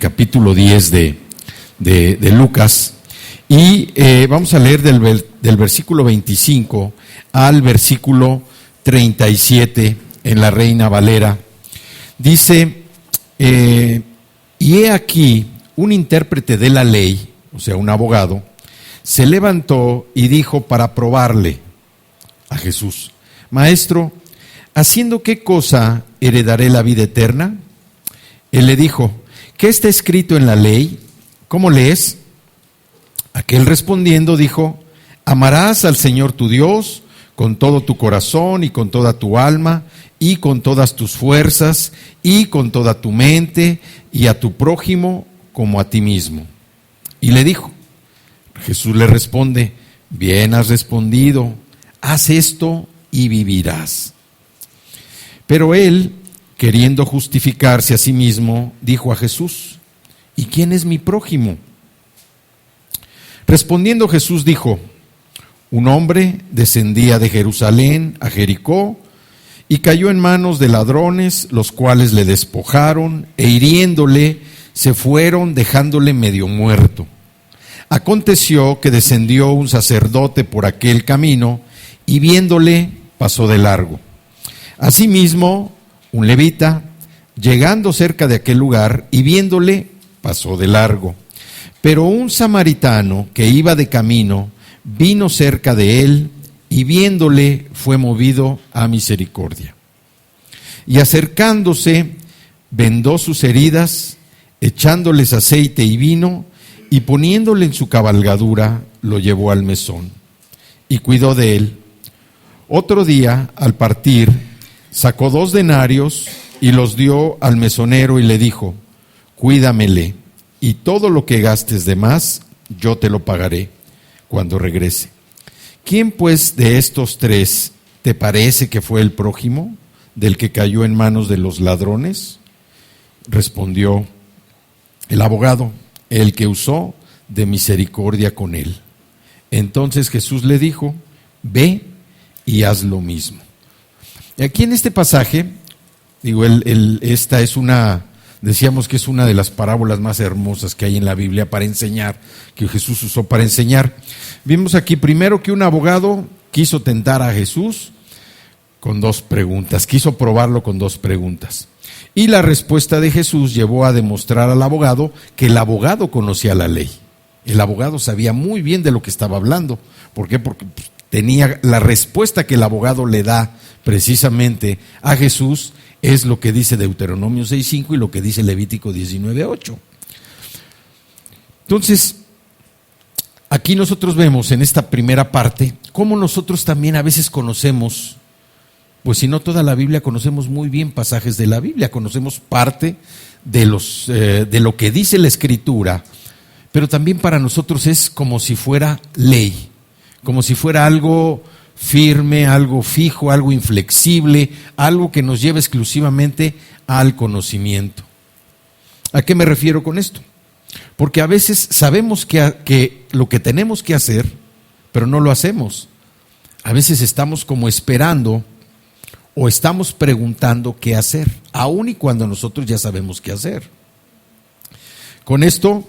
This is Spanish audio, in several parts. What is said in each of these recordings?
capítulo 10 de Lucas, y vamos a leer del versículo 25 al versículo 37 en la Reina Valera. Dice, y he aquí un intérprete de la ley, o sea, un abogado, se levantó y dijo para probarle a Jesús: Maestro, ¿haciendo qué cosa heredaré la vida eterna? Él le dijo: ¿qué está escrito en la ley? ¿Cómo lees? Aquel respondiendo dijo: amarás al Señor tu Dios con todo tu corazón y con toda tu alma y con todas tus fuerzas y con toda tu mente, y a tu prójimo como a ti mismo. Y le dijo, Jesús le responde: bien has respondido, haz esto y vivirás. Pero él, queriendo justificarse a sí mismo, dijo a Jesús: ¿y quién es mi prójimo? Respondiendo Jesús dijo: un hombre descendía de Jerusalén a Jericó y cayó en manos de ladrones, los cuales le despojaron e hiriéndole se fueron, dejándole medio muerto. Aconteció que descendió un sacerdote por aquel camino y viéndole pasó de largo. Asimismo, un levita, llegando cerca de aquel lugar y viéndole pasó de largo. Pero un samaritano que iba de camino vino cerca de él y viéndole fue movido a misericordia. Y acercándose, vendó sus heridas, echándoles aceite y vino, y poniéndole en su cabalgadura, lo llevó al mesón y cuidó de él. Otro día, al partir, sacó 2 denarios y los dio al mesonero y le dijo: cuídamele, y todo lo que gastes de más, yo te lo pagaré cuando regrese. ¿Quién pues de estos 3 te parece que fue el prójimo del que cayó en manos de los ladrones? Respondió el abogado: el que usó de misericordia con él. Entonces Jesús le dijo: ve y haz lo mismo. Y aquí en este pasaje, esta es decíamos que es una de las parábolas más hermosas que hay en la Biblia para enseñar, que Jesús usó para enseñar. Vimos aquí primero que un abogado quiso tentar a Jesús con 2 preguntas, quiso probarlo con 2 preguntas. Y la respuesta de Jesús llevó a demostrar al abogado que el abogado conocía la ley. El abogado sabía muy bien de lo que estaba hablando. ¿Por qué? Porque tenía la respuesta que el abogado le da precisamente a Jesús. Es lo que dice Deuteronomio 6:5 y lo que dice Levítico 19:8. Entonces, aquí nosotros vemos en esta primera parte cómo nosotros también a veces conocemos, pues si no toda la Biblia, conocemos muy bien pasajes de la Biblia, conocemos parte de lo que dice la Escritura, pero también para nosotros es como si fuera ley, como si fuera algo firme, algo fijo, algo inflexible, algo que nos lleva exclusivamente al conocimiento. ¿A qué me refiero con esto? Porque a veces sabemos que lo que tenemos que hacer, pero no lo hacemos. A veces estamos como esperando o estamos preguntando qué hacer, aun y cuando nosotros ya sabemos qué hacer. Con esto,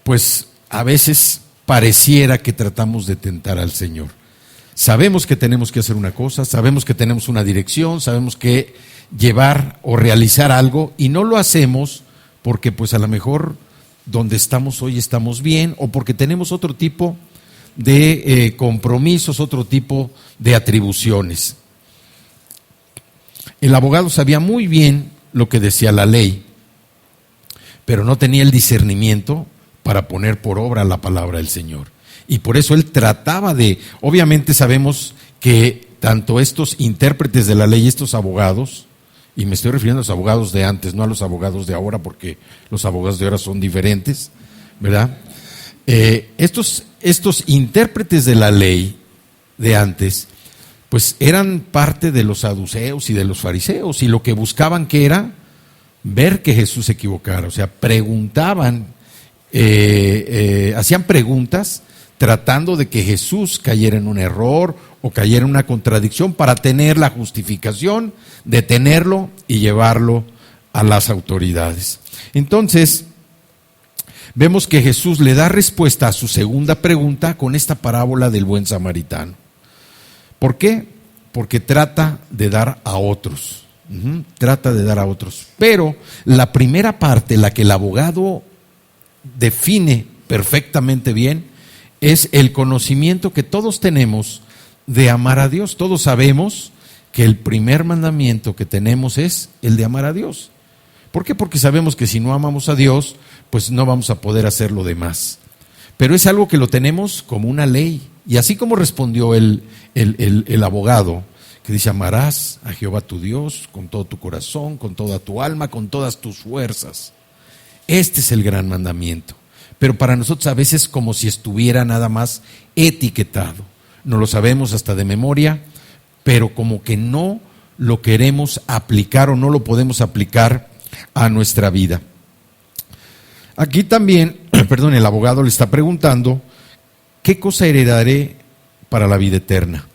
pues a veces pareciera que tratamos de tentar al Señor. Sabemos que tenemos que hacer una cosa, sabemos que tenemos una dirección, sabemos que llevar o realizar algo y no lo hacemos porque pues a lo mejor donde estamos hoy estamos bien o porque tenemos otro tipo de compromisos, otro tipo de atribuciones. El abogado sabía muy bien lo que decía la ley, pero no tenía el discernimiento para poner por obra la palabra del Señor. Y por eso él trataba obviamente sabemos que tanto estos intérpretes de la ley, estos abogados, y me estoy refiriendo a los abogados de antes, no a los abogados de ahora, porque los abogados de ahora son diferentes, ¿verdad? Estos intérpretes de la ley de antes, pues eran parte de los saduceos y de los fariseos, y lo que buscaban que era ver que Jesús se equivocara, o sea, preguntaban, hacían preguntas tratando de que Jesús cayera en un error o cayera en una contradicción para tener la justificación, detenerlo y llevarlo a las autoridades. Entonces, vemos que Jesús le da respuesta a su segunda pregunta con esta parábola del buen samaritano. ¿Por qué? Porque trata de dar a otros. Trata de dar a otros. Pero la primera parte, la que el abogado define perfectamente bien, es el conocimiento que todos tenemos de amar a Dios. Todos sabemos que el primer mandamiento que tenemos es el de amar a Dios. ¿Por qué? Porque sabemos que si no amamos a Dios, pues no vamos a poder hacer lo demás. Pero es algo que lo tenemos como una ley. Y así como respondió el abogado, que dice: amarás a Jehová tu Dios con todo tu corazón, con toda tu alma, con todas tus fuerzas. Este es el gran mandamiento. Pero para nosotros a veces como si estuviera nada más etiquetado. No lo sabemos hasta de memoria, pero como que no lo queremos aplicar o no lo podemos aplicar a nuestra vida. Aquí también, el abogado le está preguntando: ¿qué cosa heredaré para la vida eterna?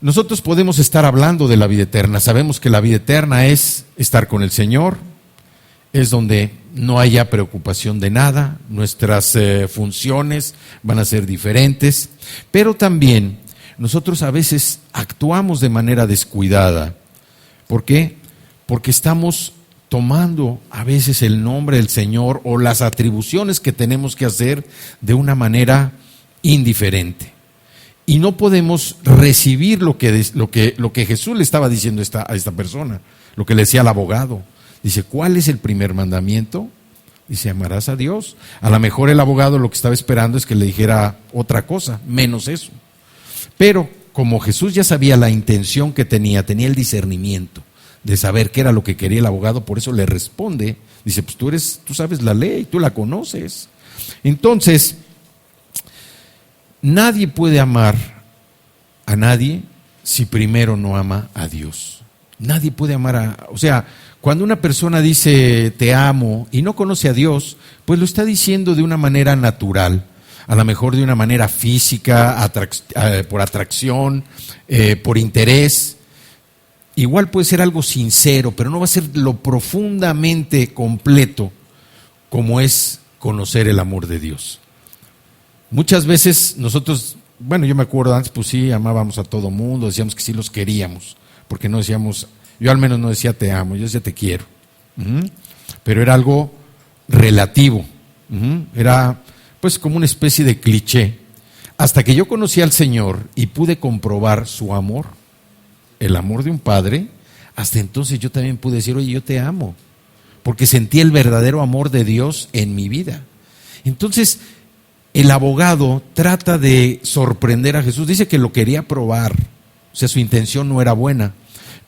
Nosotros podemos estar hablando de la vida eterna. Sabemos que la vida eterna es estar con el Señor, es donde no haya preocupación de nada, nuestras funciones van a ser diferentes, pero también nosotros a veces actuamos de manera descuidada. ¿Por qué? Porque estamos tomando a veces el nombre del Señor o las atribuciones que tenemos que hacer de una manera indiferente. Y no podemos recibir lo que Jesús le estaba diciendo a esta persona, lo que le decía al abogado. Dice: ¿cuál es el primer mandamiento? Dice: amarás a Dios. A lo mejor el abogado lo que estaba esperando es que le dijera otra cosa, menos eso. Pero como Jesús ya sabía la intención que tenía el discernimiento de saber qué era lo que quería el abogado, por eso le responde. Dice: pues tú sabes la ley, tú la conoces. Entonces, nadie puede amar a nadie si primero no ama a Dios. Nadie puede amar cuando una persona dice te amo y no conoce a Dios, pues lo está diciendo de una manera natural, a lo mejor de una manera física, por atracción, por interés. Igual puede ser algo sincero, pero no va a ser lo profundamente completo como es conocer el amor de Dios. Muchas veces nosotros, yo me acuerdo antes, pues sí, amábamos a todo mundo, decíamos que sí los queríamos, porque no decíamos, yo al menos no decía te amo, yo decía te quiero. Pero era algo relativo, era pues como una especie de cliché. Hasta que yo conocí al Señor y pude comprobar su amor, el amor de un padre, hasta entonces yo también pude decir: oye, yo te amo, porque sentí el verdadero amor de Dios en mi vida. Entonces, el abogado trata de sorprender a Jesús, dice que lo quería probar, o sea, su intención no era buena,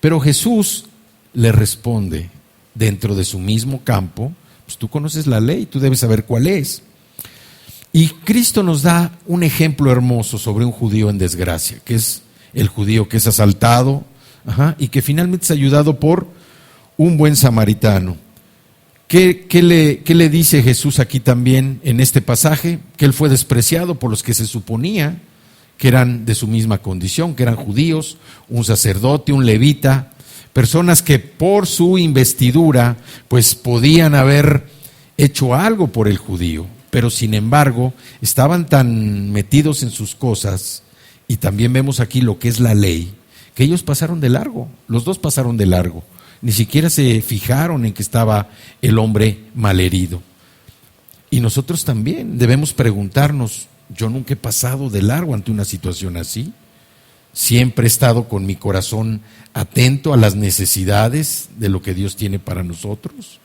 pero Jesús le responde dentro de su mismo campo: pues tú conoces la ley, tú debes saber cuál es. Y Cristo nos da un ejemplo hermoso sobre un judío en desgracia, que es el judío que es asaltado, y que finalmente es ayudado por un buen samaritano. ¿Qué le dice Jesús aquí también en este pasaje? Que él fue despreciado por los que se suponía que eran de su misma condición, que eran judíos, un sacerdote, un levita, personas que por su investidura pues podían haber hecho algo por el judío, pero sin embargo estaban tan metidos en sus cosas. Y también vemos aquí lo que es la ley, que ellos pasaron de largo, los dos pasaron de largo. Ni siquiera se fijaron en que estaba el hombre malherido. Y nosotros también debemos preguntarnos: yo nunca he pasado de largo ante una situación así. Siempre he estado con mi corazón atento a las necesidades de lo que Dios tiene para nosotros.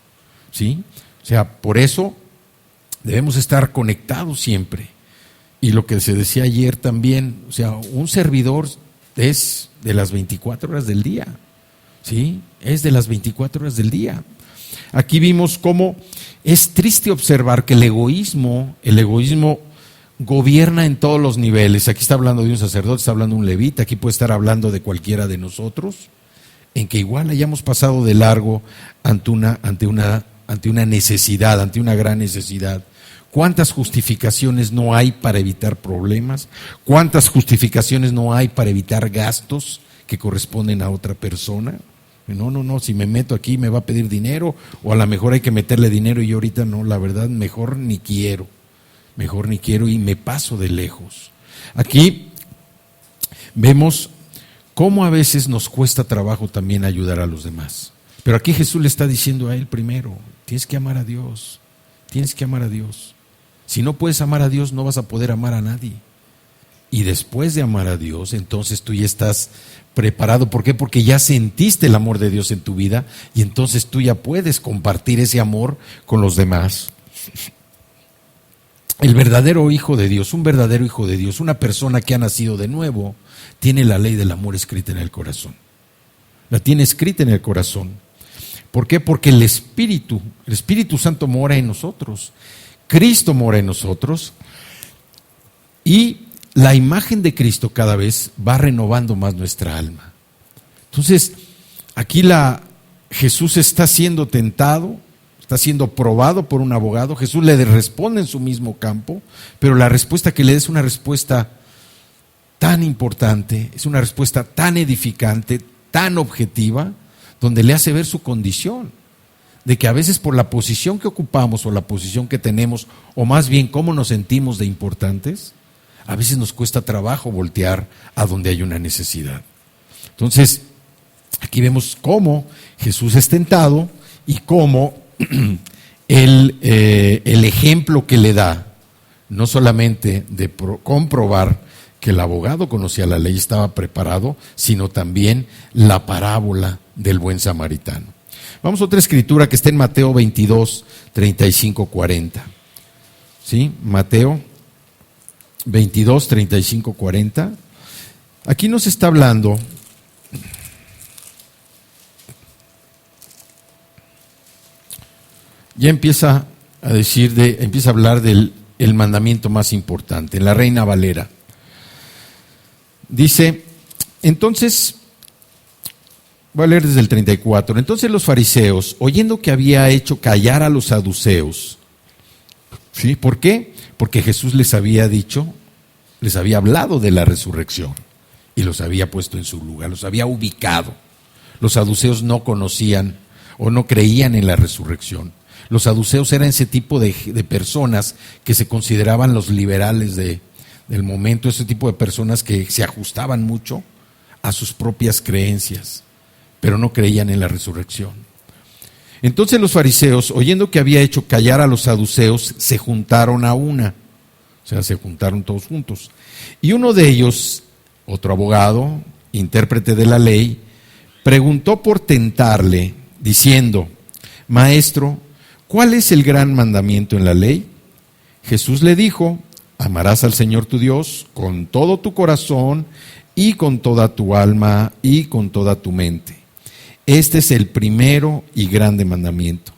¿Sí? O sea, por eso debemos estar conectados siempre. Y lo que se decía ayer también, o sea, un servidor es de las 24 horas del día. ¿Sí? Es de las 24 horas del día. Aquí vimos cómo es triste observar que el egoísmo gobierna en todos los niveles. Aquí está hablando de un sacerdote, está hablando de un levita, aquí puede estar hablando de cualquiera de nosotros, en que igual hayamos pasado de largo ante una necesidad, ante una gran necesidad. ¿Cuántas justificaciones no hay para evitar problemas? ¿Cuántas justificaciones no hay para evitar gastos que corresponden a otra persona? No, si me meto aquí me va a pedir dinero, o a lo mejor hay que meterle dinero y yo ahorita no, la verdad, mejor ni quiero y me paso de lejos. Aquí vemos cómo a veces nos cuesta trabajo también ayudar a los demás. Pero aquí Jesús le está diciendo a él primero, tienes que amar a Dios, tienes que amar a Dios. Si no puedes amar a Dios, no vas a poder amar a nadie. Y después de amar a Dios, entonces tú ya estás preparado. ¿Por qué? Porque ya sentiste el amor de Dios en tu vida y entonces tú ya puedes compartir ese amor con los demás. El verdadero hijo de Dios, un verdadero hijo de Dios, una persona que ha nacido de nuevo, tiene la ley del amor escrita en el corazón. La tiene escrita en el corazón. ¿Por qué? Porque el Espíritu Santo mora en nosotros. Cristo mora en nosotros y la imagen de Cristo cada vez va renovando más nuestra alma. Entonces, aquí Jesús está siendo tentado, está siendo probado por un abogado. Jesús le responde en su mismo campo, pero la respuesta que le da es una respuesta tan importante, es una respuesta tan edificante, tan objetiva, donde le hace ver su condición, de que a veces por la posición que ocupamos o la posición que tenemos, o más bien cómo nos sentimos de importantes, a veces nos cuesta trabajo voltear a donde hay una necesidad. Entonces, aquí vemos cómo Jesús es tentado y cómo el ejemplo que le da, no solamente de comprobar que el abogado conocía la ley, estaba preparado, sino también la parábola del buen samaritano. Vamos a otra escritura que está en Mateo 22, 35, 40. ¿Sí? Mateo 22, 35, 40. Aquí nos está hablando ya empieza a hablar del el mandamiento más importante, en la Reina Valera. Dice, entonces, voy a leer desde el 34. Entonces los fariseos, oyendo que había hecho callar a los saduceos, ¿sí? ¿Por qué? Porque Jesús les había dicho, les había hablado de la resurrección y los había puesto en su lugar, los había ubicado. Los saduceos no conocían o no creían en la resurrección. Los saduceos eran ese tipo de personas que se consideraban los liberales del momento, ese tipo de personas que se ajustaban mucho a sus propias creencias, pero no creían en la resurrección. Entonces los fariseos, oyendo que había hecho callar a los saduceos, se juntaron a una, o sea, se juntaron todos juntos. Y uno de ellos, otro abogado, intérprete de la ley, preguntó por tentarle, diciendo, Maestro, ¿cuál es el gran mandamiento en la ley? Jesús le dijo, amarás al Señor tu Dios con todo tu corazón y con toda tu alma y con toda tu mente. Este es el primero y grande mandamiento.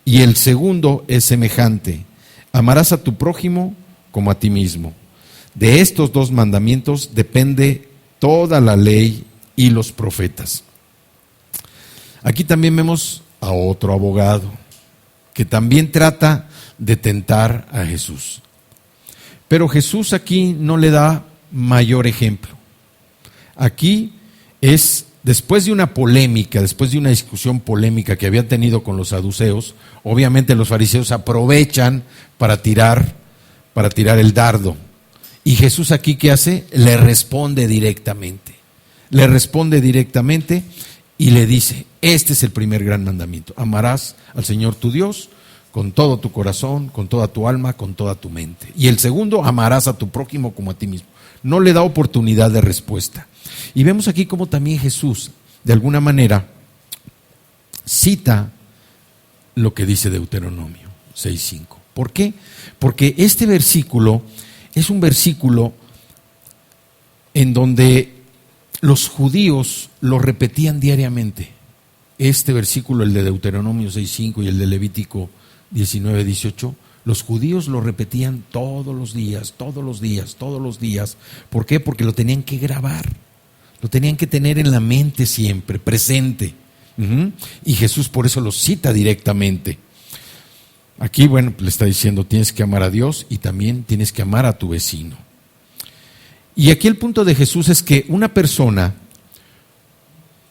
Y el segundo es semejante, amarás a tu prójimo como a ti mismo. De estos dos mandamientos depende toda la ley y los profetas. Aquí también vemos a otro abogado que también trata de tentar a Jesús. Pero Jesús aquí no le da mayor ejemplo. Aquí es, después de una polémica, después de una discusión polémica que habían tenido con los saduceos, obviamente los fariseos aprovechan para tirar el dardo. Y Jesús aquí, ¿qué hace? Le responde directamente. Le responde directamente y le dice, este es el primer gran mandamiento. Amarás al Señor tu Dios con todo tu corazón, con toda tu alma, con toda tu mente. Y el segundo, amarás a tu prójimo como a ti mismo. No le da oportunidad de respuesta. Y vemos aquí cómo también Jesús, de alguna manera, cita lo que dice Deuteronomio 6:5. ¿Por qué? Porque este versículo es un versículo en donde los judíos lo repetían diariamente. Este versículo, el de Deuteronomio 6:5 y el de Levítico 19:18, los judíos lo repetían todos los días. ¿Por qué? Porque lo tenían que grabar, lo tenían que tener en la mente siempre, presente. Y Jesús por eso lo cita directamente. Aquí, bueno, le está diciendo, tienes que amar a Dios y también tienes que amar a tu vecino. Y aquí el punto de Jesús es que una persona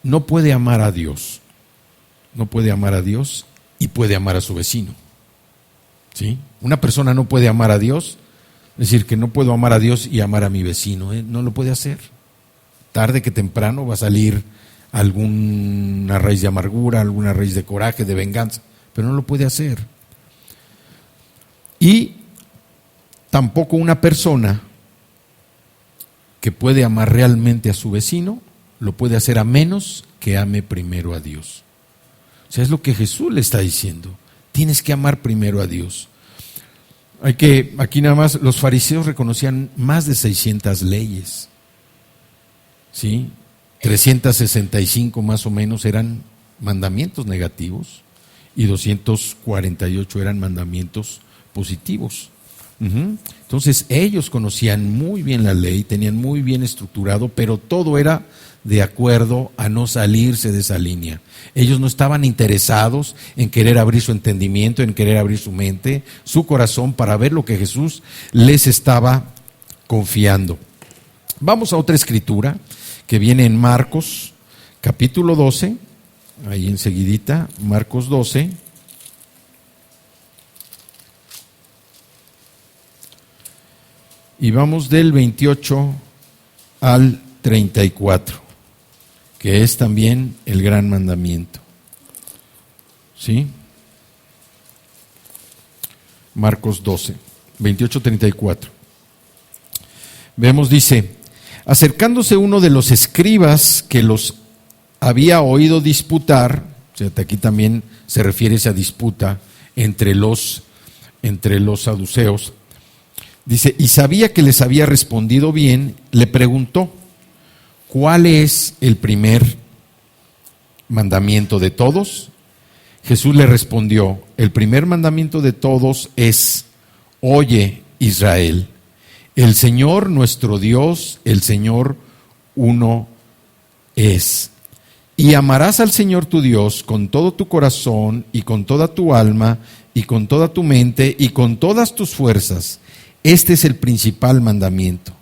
no puede amar a Dios. No puede amar a Dios y puede amar a su vecino. ¿Sí? Una persona no puede amar a Dios, es decir, que no puedo amar a Dios y amar a mi vecino. No lo puede hacer. Tarde que temprano va a salir alguna raíz de amargura, alguna raíz de coraje, de venganza, pero no lo puede hacer. Y tampoco una persona que puede amar realmente a su vecino lo puede hacer a menos que ame primero a Dios. O sea, es lo que Jesús le está diciendo. Tienes que amar primero a Dios. Aquí nada más, los fariseos reconocían más de 600 leyes. ¿Sí? 365 más o menos eran mandamientos negativos y 248 eran mandamientos positivos. Entonces ellos conocían muy bien la ley, tenían muy bien estructurado, pero todo era de acuerdo a no salirse de esa línea. Ellos no estaban interesados en querer abrir su entendimiento, en querer abrir su mente, su corazón para ver lo que Jesús les estaba confiando. Vamos a otra escritura que viene en Marcos, capítulo 12, ahí enseguidita, Marcos 12. Y vamos del 28 al 34, que es también el gran mandamiento. ¿Sí? Marcos 12, 28-34. Vemos, dice: acercándose uno de los escribas que los había oído disputar, o sea, aquí también se refiere a esa disputa entre los saduceos, dice, y sabía que les había respondido bien, le preguntó: ¿cuál es el primer mandamiento de todos? Jesús le respondió: el primer mandamiento de todos es: oye, Israel, el Señor nuestro Dios, el Señor uno es. Y amarás al Señor tu Dios con todo tu corazón y con toda tu alma y con toda tu mente y con todas tus fuerzas. Este es el principal mandamiento.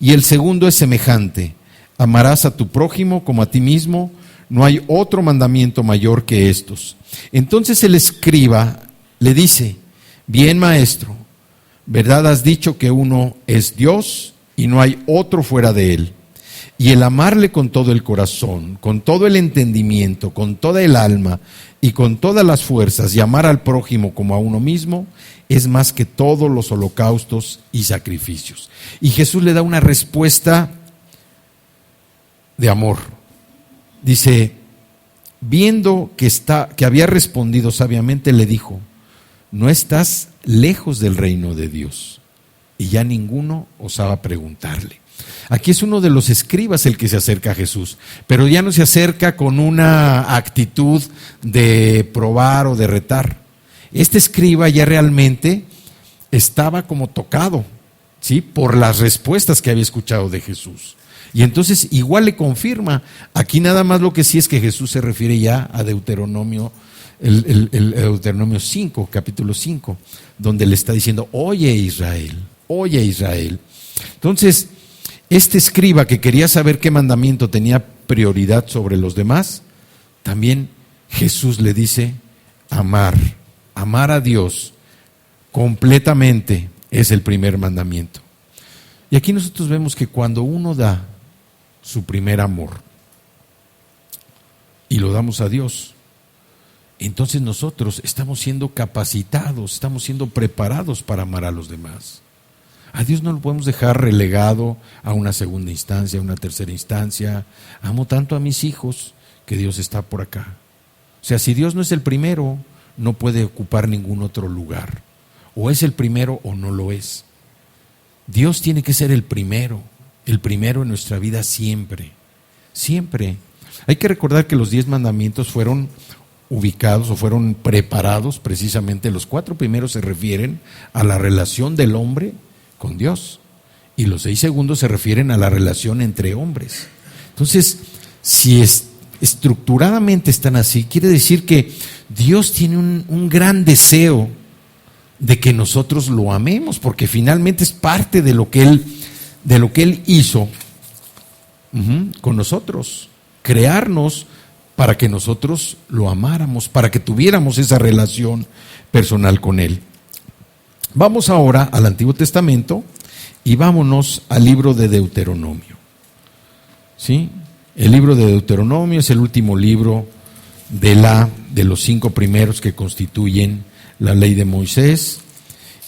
Y el segundo es semejante: amarás a tu prójimo como a ti mismo. No hay otro mandamiento mayor que estos. Entonces el escriba le dice: bien, maestro, ¿verdad has dicho que uno es Dios y no hay otro fuera de él? Y el amarle con todo el corazón, con todo el entendimiento, con toda el alma y con todas las fuerzas, y amar al prójimo como a uno mismo, es más que todos los holocaustos y sacrificios. Y Jesús le da una respuesta de amor. Dice, viendo que había respondido sabiamente, le dijo: no estás lejos del reino de Dios. Y ya ninguno osaba preguntarle. Aquí es uno de los escribas el que se acerca a Jesús, pero ya no se acerca con una actitud de probar o de retar. Este escriba ya realmente estaba como tocado, ¿sí?, por las respuestas que había escuchado de Jesús. Y entonces igual le confirma. Aquí nada más lo que sí es que Jesús se refiere ya a Deuteronomio, el Deuteronomio 5, capítulo 5, donde le está diciendo: oye, Israel, oye, Israel. Entonces, este escriba que quería saber qué mandamiento tenía prioridad sobre los demás, también Jesús le dice: amar a Dios completamente es el primer mandamiento. Y aquí nosotros vemos que cuando uno da su primer amor y lo damos a Dios, entonces nosotros estamos siendo capacitados, estamos siendo preparados para amar a los demás. A Dios no lo podemos dejar relegado a una segunda instancia, a una tercera instancia. Amo tanto a mis hijos que Dios está por acá. O sea, si Dios no es el primero, no puede ocupar ningún otro lugar. O es el primero o no lo es. Dios tiene que ser el primero en nuestra vida siempre, siempre. Hay que recordar que los 10 mandamientos fueron ubicados o fueron preparados precisamente. Los 4 primeros se refieren a la relación del hombre con Dios y los 6 segundos se refieren a la relación entre hombres. Entonces, si estructuradamente están así, quiere decir que Dios tiene un gran deseo de que nosotros lo amemos, porque finalmente es parte de lo que Él hizo con nosotros. crearnos para que nosotros lo amáramos, para que tuviéramos esa relación personal con Él. Vamos ahora al Antiguo Testamento y vámonos al libro de Deuteronomio. ¿Sí? El libro de Deuteronomio es el último libro de los 5 primeros que constituyen la ley de Moisés.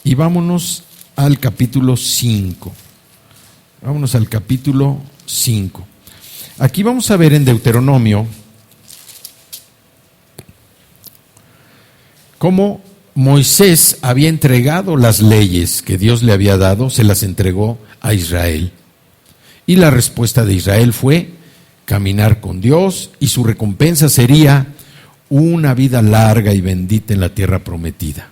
Y vámonos al capítulo 5. Vámonos al capítulo 5. Aquí vamos a ver en Deuteronomio cómo Moisés había entregado las leyes que Dios le había dado, se las entregó a Israel. Y la respuesta de Israel fue caminar con Dios, y su recompensa sería una vida larga y bendita en la tierra prometida.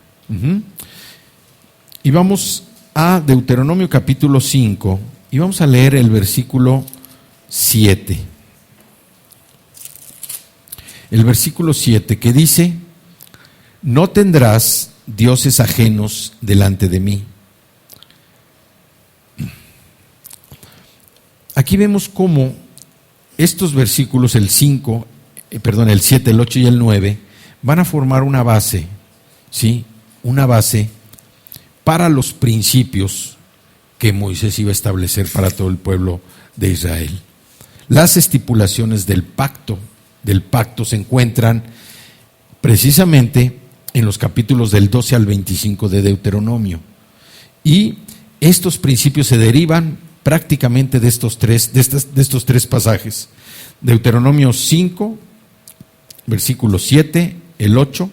Y vamos a Deuteronomio capítulo 5 y vamos a leer el versículo 7. El versículo 7 que dice: no tendrás dioses ajenos delante de mí. Aquí vemos cómo estos versículos, el 7, el 8 y el 9, van a formar una base, ¿sí? Una base para los principios que Moisés iba a establecer para todo el pueblo de Israel. Las estipulaciones del pacto se encuentran precisamente en los capítulos del 12 al 25 de Deuteronomio. Y estos principios se derivan prácticamente de estos tres pasajes. Deuteronomio 5, versículo 7, el 8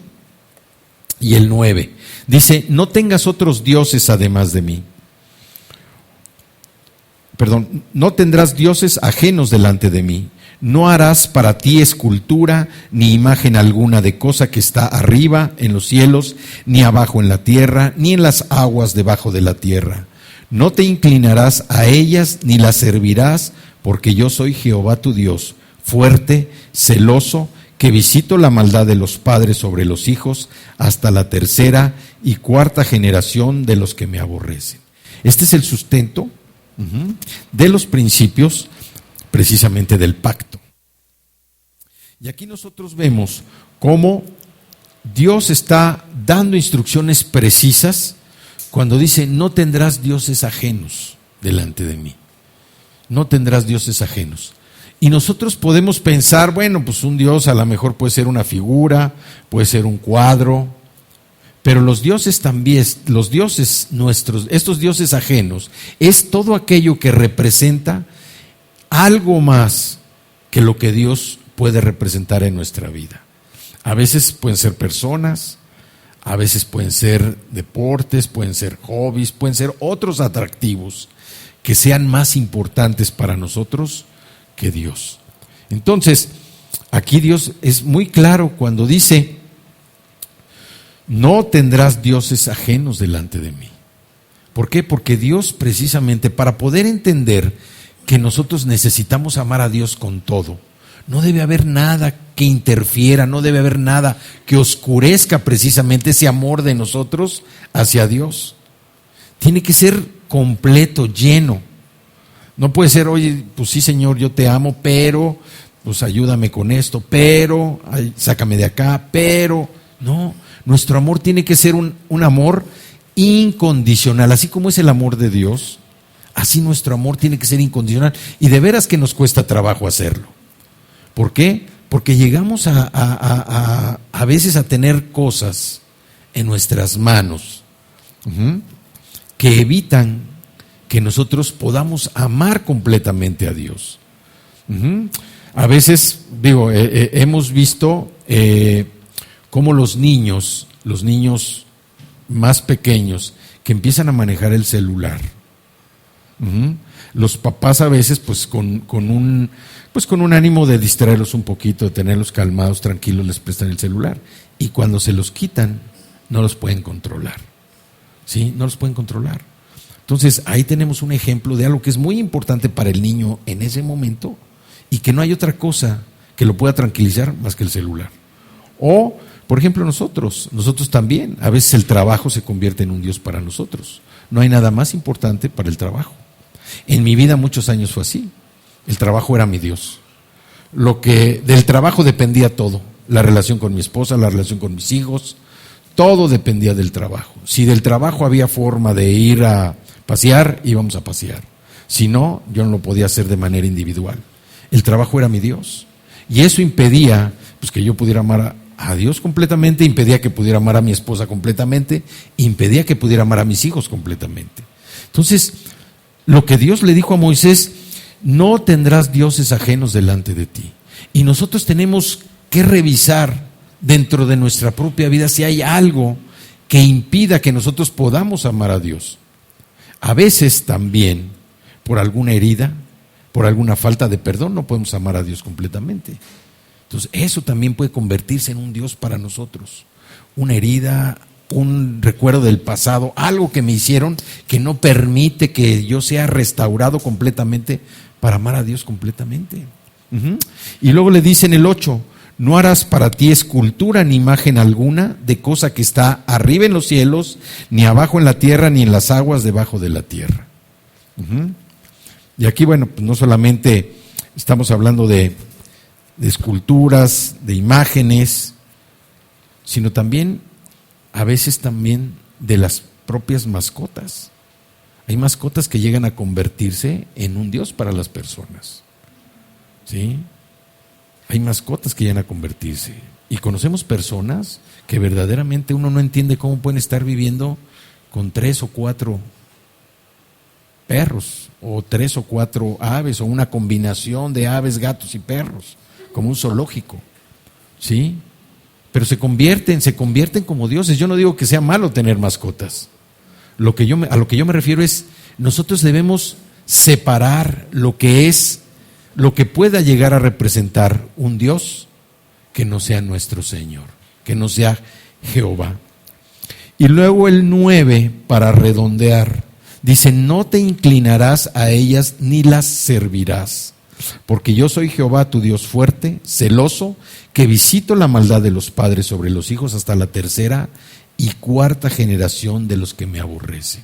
y el 9. Dice: no tengas otros dioses además de mí. No tendrás dioses ajenos delante de mí. No harás para ti escultura ni imagen alguna de cosa que está arriba en los cielos, ni abajo en la tierra, ni en las aguas debajo de la tierra. No te inclinarás a ellas ni las servirás, porque yo soy Jehová tu Dios, fuerte, celoso, que visito la maldad de los padres sobre los hijos hasta la 3ª y 4ª generación de los que me aborrecen. Este es el sustento de los principios precisamente del pacto. Y aquí nosotros vemos cómo Dios está dando instrucciones precisas cuando dice: no tendrás dioses ajenos delante de mí. No tendrás dioses ajenos. Y nosotros podemos pensar, bueno, pues un dios a lo mejor puede ser una figura, puede ser un cuadro, pero los dioses también, los dioses nuestros, estos dioses ajenos, es todo aquello que representa algo más que lo que Dios puede representar en nuestra vida. A veces pueden ser personas, a veces pueden ser deportes, pueden ser hobbies, pueden ser otros atractivos que sean más importantes para nosotros que Dios. Entonces, aquí Dios es muy claro cuando dice: no tendrás dioses ajenos delante de mí. ¿Por qué? Porque Dios, precisamente para poder entender que nosotros necesitamos amar a Dios con todo, no debe haber nada que interfiera, no debe haber nada que oscurezca precisamente ese amor de nosotros hacia Dios. Tiene que ser completo, lleno. No puede ser: oye, pues sí, Señor, yo te amo, pero pues ayúdame con esto, pero sácame de acá, pero no. Nuestro amor tiene que ser un amor incondicional, así como es el amor de Dios. Así nuestro amor tiene que ser incondicional, y de veras que nos cuesta trabajo hacerlo. ¿Por qué? Porque llegamos a veces a tener cosas en nuestras manos que evitan que nosotros podamos amar completamente a Dios. A veces, hemos visto cómo los niños más pequeños que empiezan a manejar el celular. Los papás a veces pues con un ánimo de distraerlos un poquito, de tenerlos calmados, tranquilos, les prestan el celular, y cuando se los quitan no los pueden controlar. ¿Sí? No los pueden controlar. Entonces ahí tenemos un ejemplo de algo que es muy importante para el niño en ese momento, y que no hay otra cosa que lo pueda tranquilizar más que el celular. O, por ejemplo, nosotros también, a veces el trabajo se convierte en un Dios para nosotros. No hay nada más importante para el trabajo. En mi vida muchos años fue así. El trabajo era mi Dios. del trabajo dependía todo. La relación con mi esposa, la relación con mis hijos, todo dependía del trabajo. Si del trabajo había forma de ir a pasear, íbamos a pasear. Si no, yo no lo podía hacer de manera individual. El trabajo era mi Dios. Y eso impedía pues, que yo pudiera amar a Dios completamente, impedía que pudiera amar a mi esposa completamente, impedía que pudiera amar a mis hijos completamente. Entonces, lo que Dios le dijo a Moisés, no tendrás dioses ajenos delante de ti. Y nosotros tenemos que revisar dentro de nuestra propia vida si hay algo que impida que nosotros podamos amar a Dios. A veces también, por alguna herida, por alguna falta de perdón, no podemos amar a Dios completamente. Entonces, eso también puede convertirse en un Dios para nosotros. Una herida, un recuerdo del pasado, algo que me hicieron que no permite que yo sea restaurado completamente para amar a Dios completamente. Y luego le dice en el 8, no harás para ti escultura ni imagen alguna de cosa que está arriba en los cielos, ni abajo en la tierra, ni en las aguas debajo de la tierra. Y aquí, bueno, pues no solamente estamos hablando de esculturas, de imágenes, sino también, a veces también de las propias mascotas. Hay mascotas que llegan a convertirse en un Dios para las personas. ¿Sí? Hay mascotas que llegan a convertirse. Y conocemos personas que verdaderamente uno no entiende cómo pueden estar viviendo con 3 o 4 perros, o 3 o 4 aves, o una combinación de aves, gatos y perros, como un zoológico. ¿Sí? Pero se convierten como dioses. Yo no digo que sea malo tener mascotas. A lo que yo me refiero es, nosotros debemos separar lo que pueda llegar a representar un Dios que no sea nuestro Señor, que no sea Jehová. Y luego el 9, para redondear, dice, no te inclinarás a ellas ni las servirás, porque yo soy Jehová tu Dios fuerte, celoso, que visito la maldad de los padres sobre los hijos hasta la 3ª y 4ª generación de los que me aborrecen.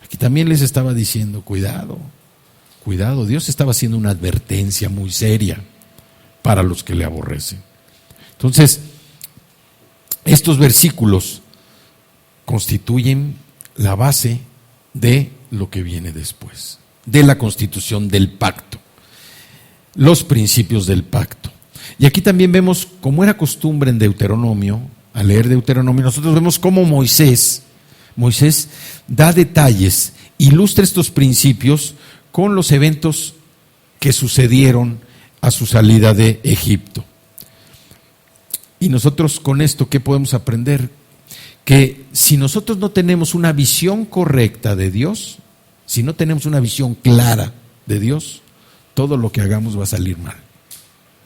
Aquí también les estaba diciendo, cuidado, Dios estaba haciendo una advertencia muy seria para los que le aborrecen. Entonces, estos versículos constituyen la base de lo que viene después, de la constitución del pacto, los principios del pacto. Y aquí también vemos, como era costumbre en Deuteronomio, al leer Deuteronomio, nosotros vemos cómo Moisés da detalles, ilustra estos principios con los eventos que sucedieron a su salida de Egipto. Y nosotros con esto, ¿qué podemos aprender? Que si nosotros no tenemos una visión correcta de Dios, si no tenemos una visión clara de Dios, todo lo que hagamos va a salir mal.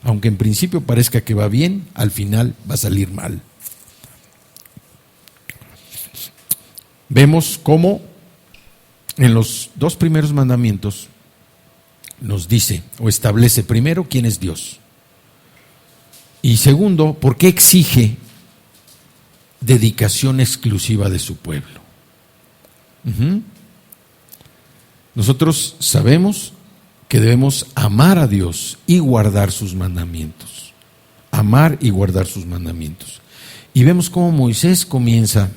Aunque en principio parezca que va bien, al final va a salir mal. Vemos cómo en los 2 primeros mandamientos nos dice o establece primero quién es Dios. Y segundo, por qué exige dedicación exclusiva de su pueblo. Nosotros sabemos que debemos amar a Dios y guardar sus mandamientos. Amar y guardar sus mandamientos. Y vemos cómo Moisés comienza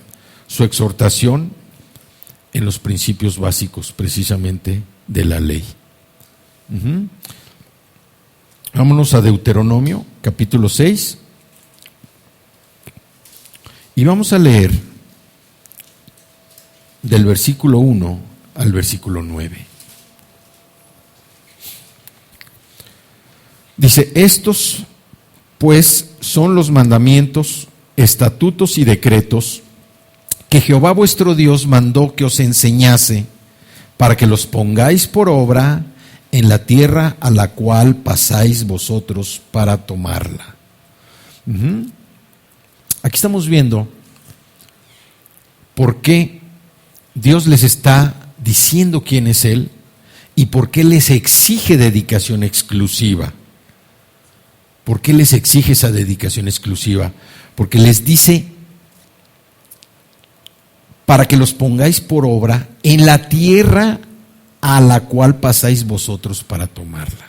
su exhortación en los principios básicos, precisamente, de la ley. Vámonos a Deuteronomio, capítulo 6. Y vamos a leer del versículo 1 al versículo 9. Dice, estos pues son los mandamientos, estatutos y decretos que Jehová vuestro Dios mandó que os enseñase, para que los pongáis por obra en la tierra a la cual pasáis vosotros para tomarla. Aquí estamos viendo por qué Dios les está diciendo quién es Él y por qué les exige dedicación exclusiva. ¿Por qué les exige esa dedicación exclusiva? Porque les dice, para que los pongáis por obra en la tierra a la cual pasáis vosotros para tomarla.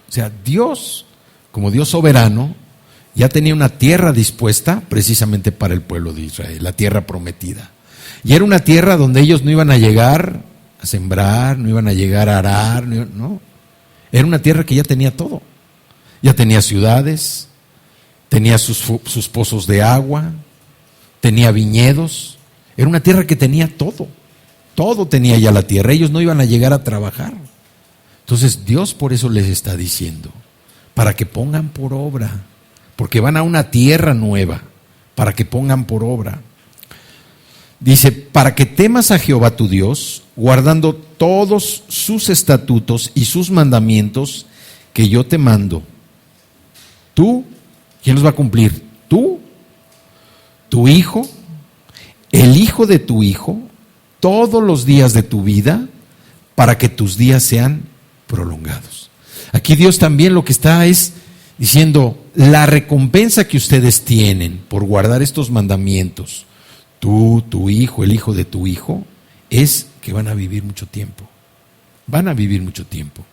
O sea, Dios como Dios soberano, ya tenía una tierra dispuesta precisamente para el pueblo de Israel, la tierra prometida. Y era una tierra donde ellos no iban a llegar a sembrar, no iban a llegar a arar, no. Era una tierra que ya tenía todo. Ya tenía ciudades, tenía sus pozos de agua, tenía viñedos. Era una tierra que tenía todo. Todo tenía ya la tierra. Ellos no iban a llegar a trabajar. Entonces Dios por eso les está diciendo, para que pongan por obra, porque van a una tierra nueva, para que pongan por obra. Dice, para que temas a Jehová tu Dios, guardando todos sus estatutos y sus mandamientos que yo te mando. Tú, ¿quién los va a cumplir? Tú, tu hijo, el hijo de tu hijo, todos los días de tu vida, para que tus días sean prolongados. Aquí Dios también lo que está es diciendo, la recompensa que ustedes tienen por guardar estos mandamientos, tú, tu hijo, el hijo de tu hijo, es que van a vivir mucho tiempo. Van a vivir mucho tiempo.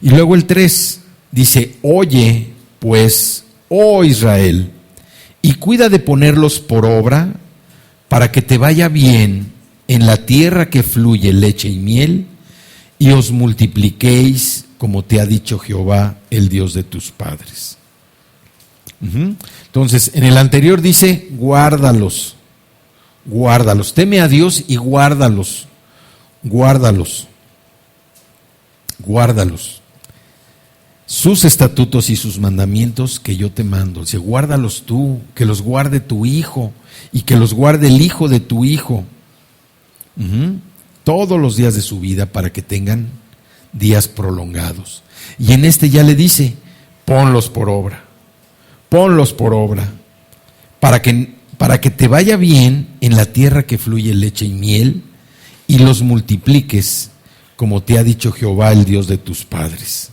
Y luego el 3 dice, oye pues, oh Israel, y cuida de ponerlos por obra para que te vaya bien en la tierra que fluye leche y miel, y os multipliquéis como te ha dicho Jehová, el Dios de tus padres. Entonces, en el anterior dice, guárdalos, guárdalos, teme a Dios y guárdalos, guárdalos, guárdalos. Sus estatutos y sus mandamientos que yo te mando. Dice, guárdalos tú, que los guarde tu hijo y que los guarde el hijo de tu hijo. Todos los días de su vida para que tengan días prolongados. Y en este ya le dice, ponlos por obra, para que te vaya bien en la tierra que fluye leche y miel, y los multipliques como te ha dicho Jehová, el Dios de tus padres.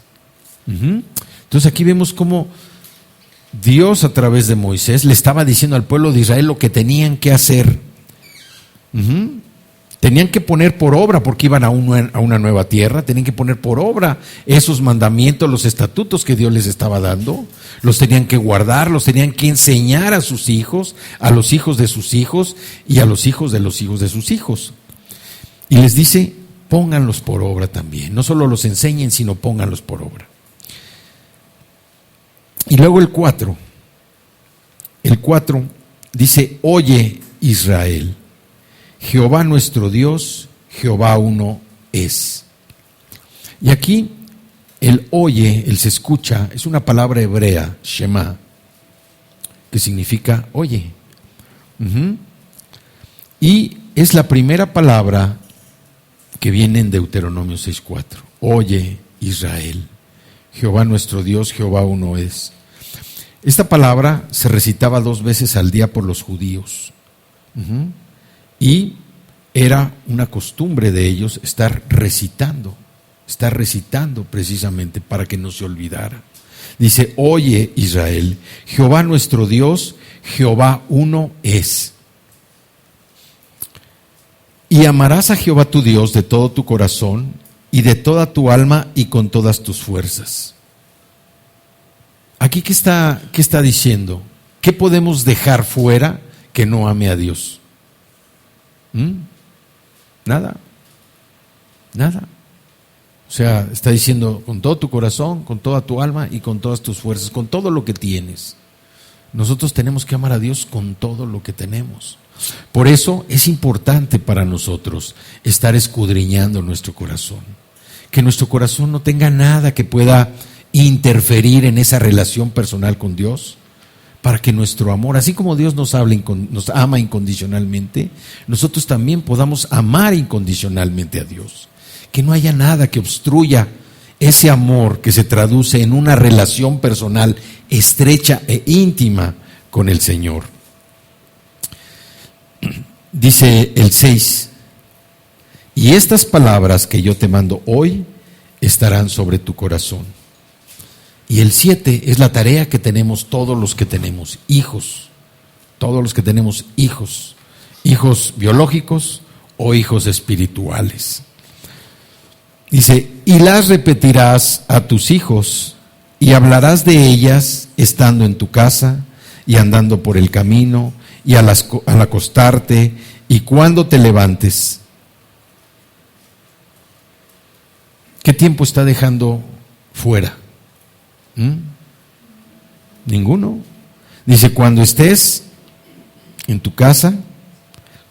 Entonces aquí vemos cómo Dios a través de Moisés le estaba diciendo al pueblo de Israel lo que tenían que hacer. Tenían que poner por obra, porque iban a una nueva tierra, tenían que poner por obra esos mandamientos, los estatutos que Dios les estaba dando, los tenían que guardar, los tenían que enseñar a sus hijos, a los hijos de sus hijos y a los hijos de sus hijos. Y les dice, pónganlos por obra también, no solo los enseñen, sino pónganlos por obra. Y luego el 4 dice, oye Israel, Jehová nuestro Dios, Jehová uno es. Y aquí el oye, el se escucha, es una palabra hebrea, Shema, que significa oye. Y es la primera palabra que viene en Deuteronomio 6:4. Oye Israel, Jehová nuestro Dios, Jehová uno es. Esta palabra se recitaba 2 veces al día por los judíos. Y era una costumbre de ellos estar recitando precisamente para que no se olvidara. Dice, oye Israel, Jehová nuestro Dios, Jehová uno es. Y amarás a Jehová tu Dios de todo tu corazón y de toda tu alma y con todas tus fuerzas. Aquí, ¿qué está diciendo? ¿Qué podemos dejar fuera que no ame a Dios? Nada. O sea, está diciendo con todo tu corazón, con toda tu alma y con todas tus fuerzas, con todo lo que tienes. Nosotros tenemos que amar a Dios con todo lo que tenemos. Por eso es importante para nosotros estar escudriñando nuestro corazón. Que nuestro corazón no tenga nada que pueda interferir en esa relación personal con Dios, para que nuestro amor, así como Dios nos ama incondicionalmente, nosotros también podamos amar incondicionalmente a Dios. Que no haya nada que obstruya ese amor que se traduce en una relación personal estrecha e íntima con el Señor. Dice el 6, y estas palabras que yo te mando hoy estarán sobre tu corazón. Y el 7 es la tarea que tenemos todos los que tenemos hijos, hijos biológicos o hijos espirituales. Dice, y las repetirás a tus hijos y hablarás de ellas estando en tu casa y andando por el camino y al acostarte y cuando te levantes. ¿Qué tiempo está dejando fuera? Ninguno. Dice, cuando estés en tu casa,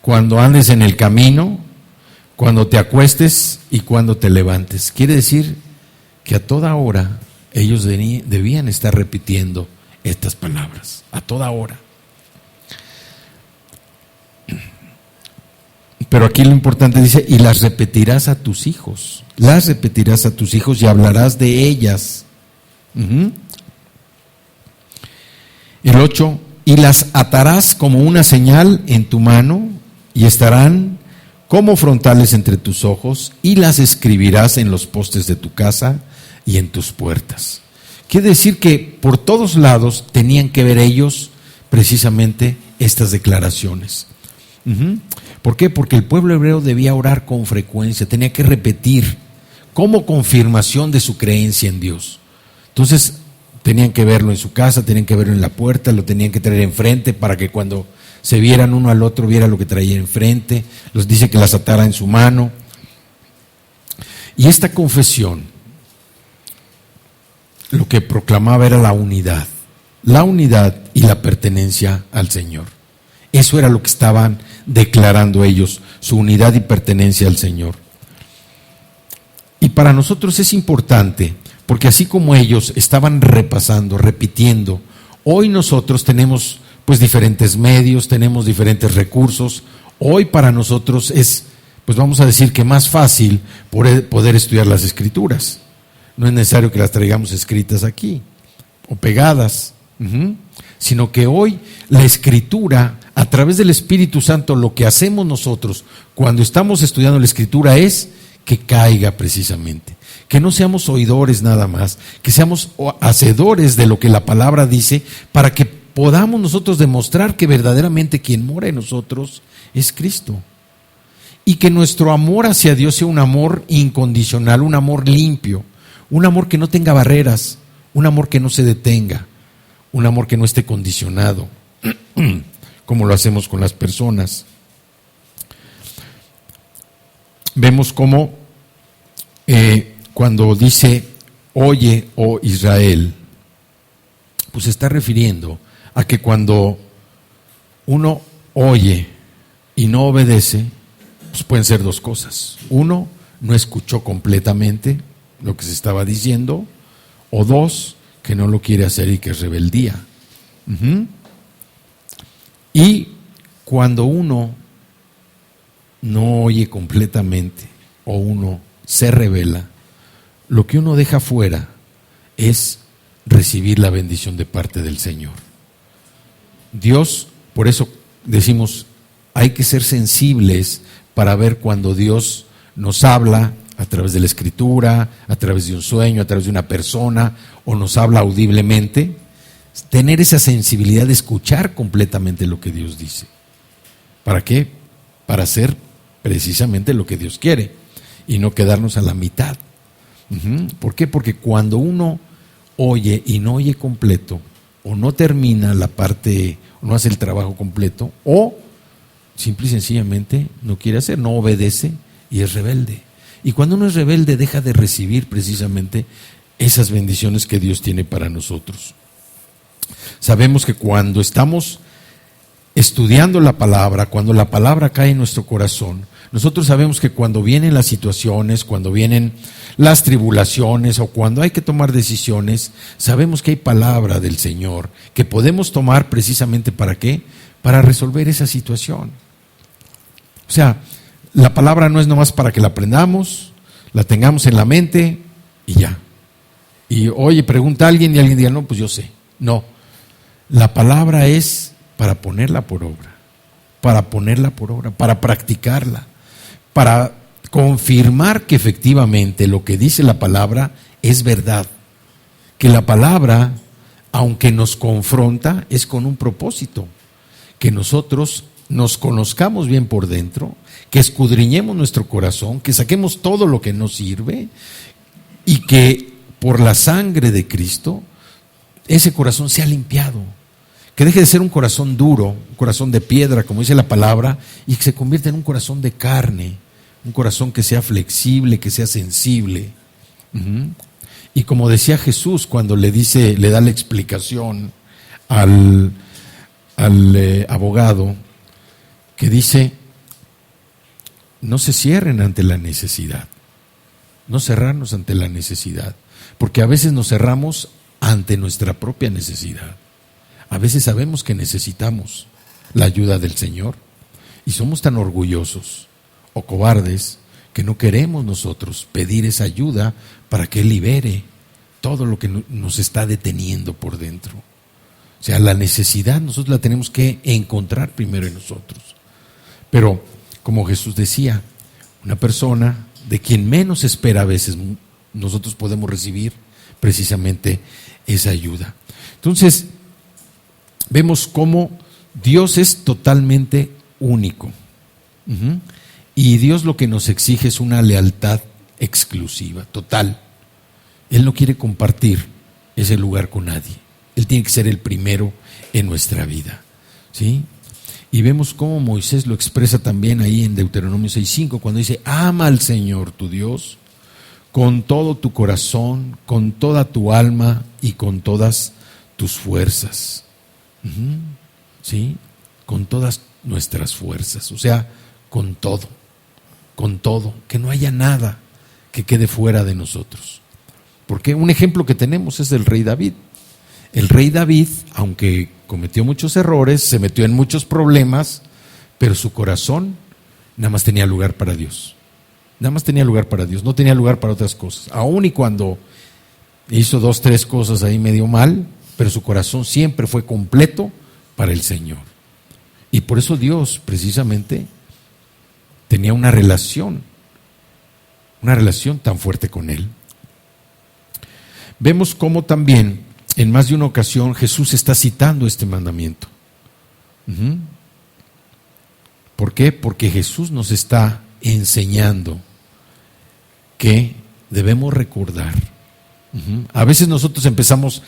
cuando andes en el camino, cuando te acuestes y cuando te levantes. Quiere decir que a toda hora ellos debían estar repitiendo estas palabras, a toda hora. Pero aquí lo importante dice, y las repetirás a tus hijos. Las repetirás a tus hijos y hablarás de ellas. El 8, y las atarás como una señal en tu mano y estarán como frontales entre tus ojos y las escribirás en los postes de tu casa y en tus puertas. Quiere decir que por todos lados tenían que ver ellos precisamente estas declaraciones. ¿Por qué? Porque el pueblo hebreo debía orar con frecuencia, tenía que repetir como confirmación de su creencia en Dios. Entonces tenían que verlo en su casa, tenían que verlo en la puerta, lo tenían que traer enfrente para que cuando se vieran uno al otro viera lo que traía enfrente. Los dice que las atara en su mano. Y esta confesión lo que proclamaba era la unidad y la pertenencia al Señor. Eso era lo que estaban declarando ellos, su unidad y pertenencia al Señor. Y para nosotros es importante, porque así como ellos estaban repasando, repitiendo, hoy nosotros tenemos pues diferentes medios, tenemos diferentes recursos. Hoy para nosotros es, pues vamos a decir que más fácil poder estudiar las Escrituras. No es necesario que las traigamos escritas aquí o pegadas, sino que hoy la Escritura, a través del Espíritu Santo, lo que hacemos nosotros cuando estamos estudiando la Escritura es que caiga precisamente, que no seamos oidores nada más, que seamos hacedores de lo que la palabra dice, para que podamos nosotros demostrar que verdaderamente quien mora en nosotros es Cristo. Y que nuestro amor hacia Dios sea un amor incondicional, un amor limpio, un amor que no tenga barreras, un amor que no se detenga, un amor que no esté condicionado, como lo hacemos con las personas. Vemos cómo cuando dice, oye, oh Israel, pues se está refiriendo a que cuando uno oye y no obedece, pues pueden ser dos cosas. Uno, no escuchó completamente lo que se estaba diciendo, o dos, que no lo quiere hacer y que es rebeldía. Y cuando uno no oye completamente o uno se rebela, lo que uno deja fuera es recibir la bendición de parte del Señor. Dios, por eso decimos, hay que ser sensibles para ver cuando Dios nos habla a través de la Escritura, a través de un sueño, a través de una persona, o nos habla audiblemente. Tener esa sensibilidad de escuchar completamente lo que Dios dice. ¿Para qué? Para hacer precisamente lo que Dios quiere y no quedarnos a la mitad. ¿Por qué? Porque cuando uno oye y no oye completo, o no termina la parte, o no hace el trabajo completo, o simple y sencillamente no quiere hacer, no obedece y es rebelde. Y cuando uno es rebelde deja de recibir precisamente esas bendiciones que Dios tiene para nosotros. Sabemos que cuando estamos estudiando la palabra, cuando la palabra cae en nuestro corazón, nosotros sabemos que cuando vienen las situaciones, cuando vienen las tribulaciones o cuando hay que tomar decisiones, sabemos que hay palabra del Señor que podemos tomar precisamente ¿para qué? Para resolver esa situación. O sea, la palabra no es nomás para que la aprendamos, la tengamos en la mente y ya. Y oye, pregunta a alguien y alguien diga, no, pues yo sé. No, la palabra es para ponerla por obra, para practicarla, para confirmar que efectivamente lo que dice la palabra es verdad. Que la palabra, aunque nos confronta, es con un propósito, que nosotros nos conozcamos bien por dentro, que escudriñemos nuestro corazón, que saquemos todo lo que nos sirve y que por la sangre de Cristo, ese corazón sea limpiado. Que deje de ser un corazón duro, un corazón de piedra, como dice la palabra, y que se convierta en un corazón de carne, un corazón que sea flexible, que sea sensible. Y como decía Jesús cuando le da la explicación al abogado, que dice: no se cierren ante la necesidad, no cerrarnos ante la necesidad, porque a veces nos cerramos ante nuestra propia necesidad. A veces sabemos que necesitamos la ayuda del Señor y somos tan orgullosos o cobardes que no queremos nosotros pedir esa ayuda para que Él libere todo lo que nos está deteniendo por dentro. O sea, la necesidad nosotros la tenemos que encontrar primero en nosotros. Pero, como Jesús decía, una persona de quien menos espera a veces nosotros podemos recibir precisamente esa ayuda. Entonces, vemos cómo Dios es totalmente único. Y Dios lo que nos exige es una lealtad exclusiva, total. Él no quiere compartir ese lugar con nadie. Él tiene que ser el primero en nuestra vida, ¿sí? Y vemos cómo Moisés lo expresa también ahí en Deuteronomio 6:5, cuando dice: ama al Señor tu Dios con todo tu corazón, con toda tu alma y con todas tus fuerzas. ¿Sí? Con todas nuestras fuerzas, o sea, con todo, que no haya nada que quede fuera de nosotros. Porque un ejemplo que tenemos es el rey David. El rey David, aunque cometió muchos errores, se metió en muchos problemas, pero su corazón nada más tenía lugar para Dios. Nada más tenía lugar para Dios, no tenía lugar para otras cosas. Aún y cuando hizo 2, 3 cosas ahí medio mal, pero su corazón siempre fue completo para el Señor. Y por eso Dios precisamente tenía una relación tan fuerte con él. Vemos cómo también en más de una ocasión Jesús está citando este mandamiento. ¿Por qué? Porque Jesús nos está enseñando que debemos recordar. A veces nosotros empezamos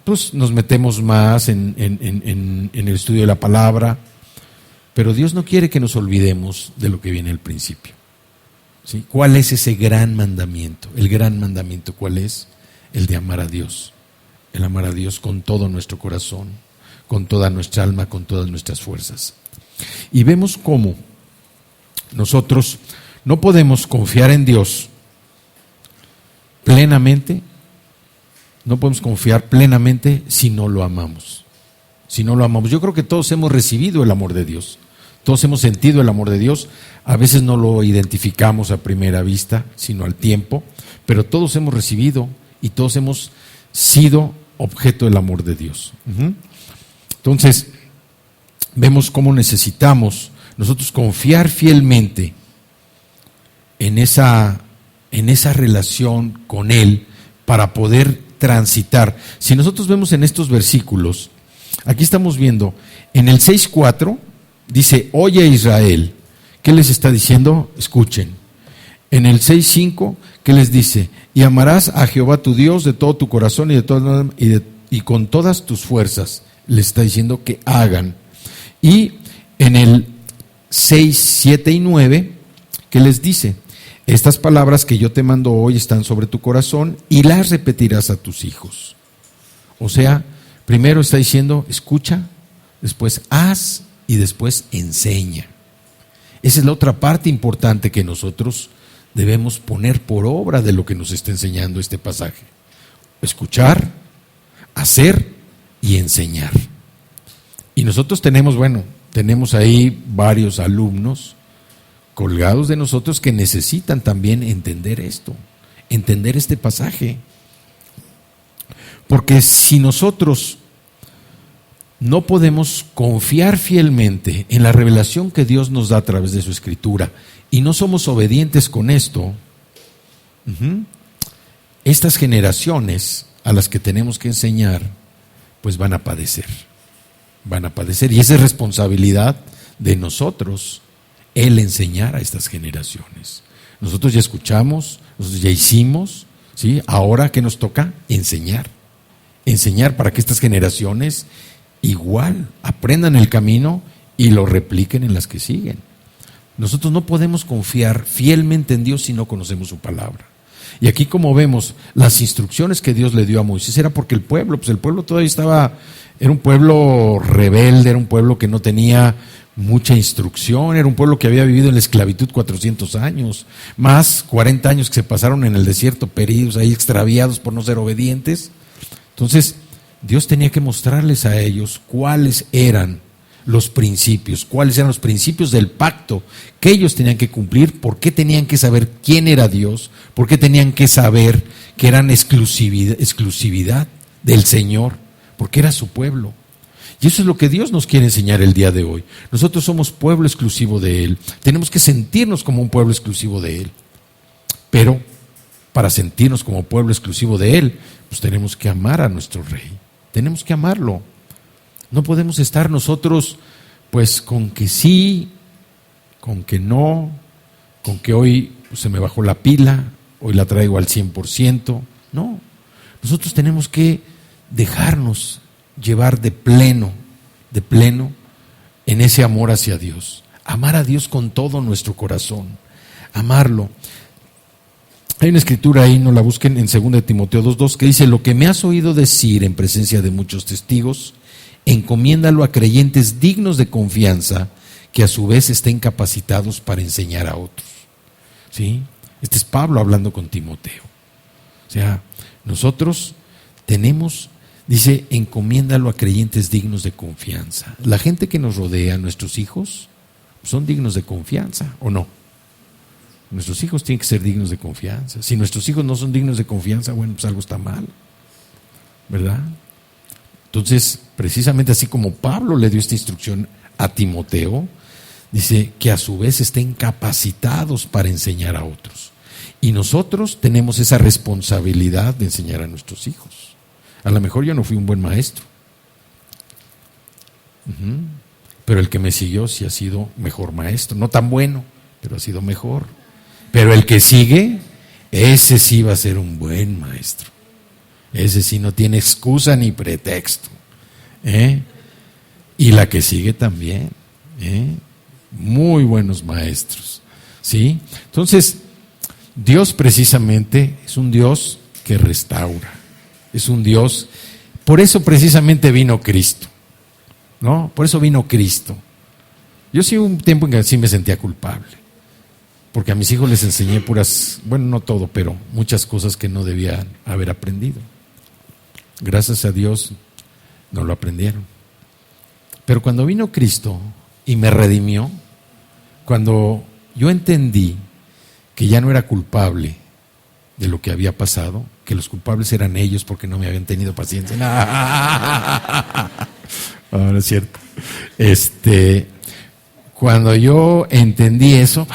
pues nos metemos más en el estudio de la palabra, pero Dios no quiere que nos olvidemos de lo que viene al principio. ¿Sí? ¿Cuál es ese gran mandamiento? El gran mandamiento, ¿cuál es? El de amar a Dios. El amar a Dios con todo nuestro corazón, con toda nuestra alma, con todas nuestras fuerzas. Y vemos cómo nosotros no podemos confiar en Dios plenamente. No podemos confiar plenamente si no lo amamos. Si no lo amamos. Yo creo que todos hemos recibido el amor de Dios. Todos hemos sentido el amor de Dios. A veces no lo identificamos a primera vista, sino al tiempo. Pero todos hemos recibido y todos hemos sido objeto del amor de Dios. Entonces, vemos cómo necesitamos nosotros confiar fielmente en esa relación con Él para poder transitar. Si nosotros vemos en estos versículos, aquí estamos viendo, en el 6:4 dice: oye Israel. ¿Qué les está diciendo? Escuchen. En el 6:5, ¿qué les dice? Y amarás a Jehová tu Dios de todo tu corazón y con todas tus fuerzas. Les está diciendo que hagan. Y en el 6, 7 y 9, ¿qué les dice? Estas palabras que yo te mando hoy están sobre tu corazón y las repetirás a tus hijos. O sea, primero está diciendo, escucha, después haz y después enseña. Esa es la otra parte importante que nosotros debemos poner por obra de lo que nos está enseñando este pasaje. Escuchar, hacer y enseñar. Y nosotros tenemos ahí varios alumnos colgados de nosotros que necesitan también entender esto, entender este pasaje. Porque si nosotros no podemos confiar fielmente en la revelación que Dios nos da a través de su Escritura y no somos obedientes con esto, estas generaciones a las que tenemos que enseñar, pues van a padecer. Y esa es responsabilidad de nosotros, el enseñar a estas generaciones. Nosotros ya escuchamos, nosotros ya hicimos, ¿Sí? Ahora, ¿qué nos toca? Enseñar. Enseñar para que estas generaciones igual aprendan el camino y lo repliquen en las que siguen. Nosotros no podemos confiar fielmente en Dios si no conocemos su palabra. Y aquí, como vemos, las instrucciones que Dios le dio a Moisés era porque el pueblo todavía era un pueblo rebelde, era un pueblo que no tenía mucha instrucción, era un pueblo que había vivido en la esclavitud 400 años, más 40 años que se pasaron en el desierto, perdidos ahí, extraviados por no ser obedientes. Entonces, Dios tenía que mostrarles a ellos cuáles eran los principios del pacto que ellos tenían que cumplir, por qué tenían que saber quién era Dios, por qué tenían que saber que eran exclusividad del Señor, porque era su pueblo. Y eso es lo que Dios nos quiere enseñar el día de hoy. Nosotros somos pueblo exclusivo de Él, tenemos que sentirnos como un pueblo exclusivo de Él, pero para sentirnos como pueblo exclusivo de Él, pues tenemos que amar a nuestro Rey, tenemos que amarlo. No podemos estar nosotros pues con que sí, con que no, con que hoy se me bajó la pila, hoy la traigo al 100%. No, nosotros tenemos que dejarnos llevar de pleno en ese amor hacia Dios. Amar a Dios con todo nuestro corazón, amarlo. Hay una escritura ahí, no la busquen, en 2 Timoteo 2:2, que dice: lo que me has oído decir en presencia de muchos testigos, encomiéndalo a creyentes dignos de confianza, que a su vez estén capacitados para enseñar a otros. ¿Sí? Este es Pablo hablando con Timoteo. O sea, nosotros tenemos, dice, encomiéndalo a creyentes dignos de confianza. La gente que nos rodea, nuestros hijos, son dignos de confianza, ¿o no? Nuestros hijos tienen que ser dignos de confianza. Si nuestros hijos no son dignos de confianza, bueno, pues algo está mal, ¿verdad? Entonces, precisamente así como Pablo le dio esta instrucción a Timoteo, dice que a su vez estén capacitados para enseñar a otros. Y nosotros tenemos esa responsabilidad de enseñar a nuestros hijos. A lo mejor yo no fui un buen maestro, pero el que me siguió sí ha sido mejor maestro. No tan bueno, pero ha sido mejor. Pero el que sigue, ese sí va a ser un buen maestro. Ese sí no tiene excusa ni pretexto. Y la que sigue también. Muy buenos maestros. ¿Sí? Entonces, Dios precisamente es un Dios que restaura. Es un Dios, por eso precisamente vino Cristo. ¿No? Por eso vino Cristo. Yo sí hubo un tiempo en que sí me sentía culpable. Porque a mis hijos les enseñé puras, bueno, no todo, pero muchas cosas que no debían haber aprendido. Gracias a Dios no lo aprendieron. Pero cuando vino Cristo y me redimió, cuando yo entendí que ya no era culpable de lo que había pasado, que los culpables eran ellos porque no me habían tenido paciencia. No, no es cierto. Cuando yo entendí eso,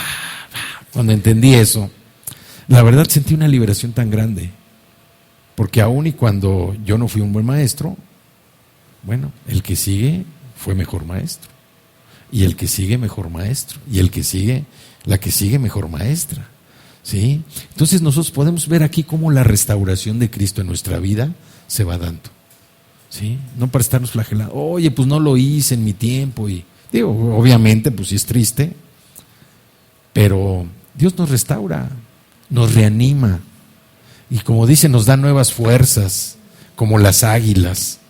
la verdad sentí una liberación tan grande. Porque aún y cuando yo no fui un buen maestro, bueno, el que sigue fue mejor maestro. Y el que sigue mejor maestro. Y el que sigue, la que sigue mejor maestra. ¿Sí? Entonces nosotros podemos ver aquí cómo la restauración de Cristo en nuestra vida se va dando. ¿Sí? No para estarnos flagelando. Oye, pues no lo hice en mi tiempo. Y digo, obviamente, pues sí es triste. Pero Dios nos restaura, nos reanima. Y como dice, nos da nuevas fuerzas, como las águilas.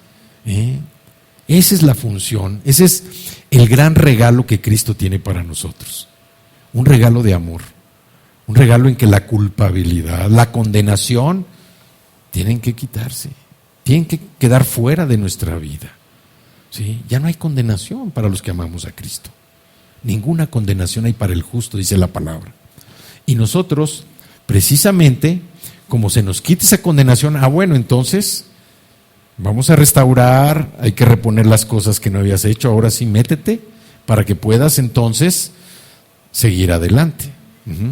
Esa es la función, ese es el gran regalo que Cristo tiene para nosotros. Un regalo de amor, un regalo en que la culpabilidad, la condenación, tienen que quitarse, tienen que quedar fuera de nuestra vida. ¿Sí? Ya no hay condenación para los que amamos a Cristo. Ninguna condenación hay para el justo, dice la palabra. Y nosotros, precisamente, como se nos quita esa condenación, bueno, entonces vamos a restaurar, hay que reponer las cosas que no habías hecho, ahora sí métete para que puedas entonces seguir adelante,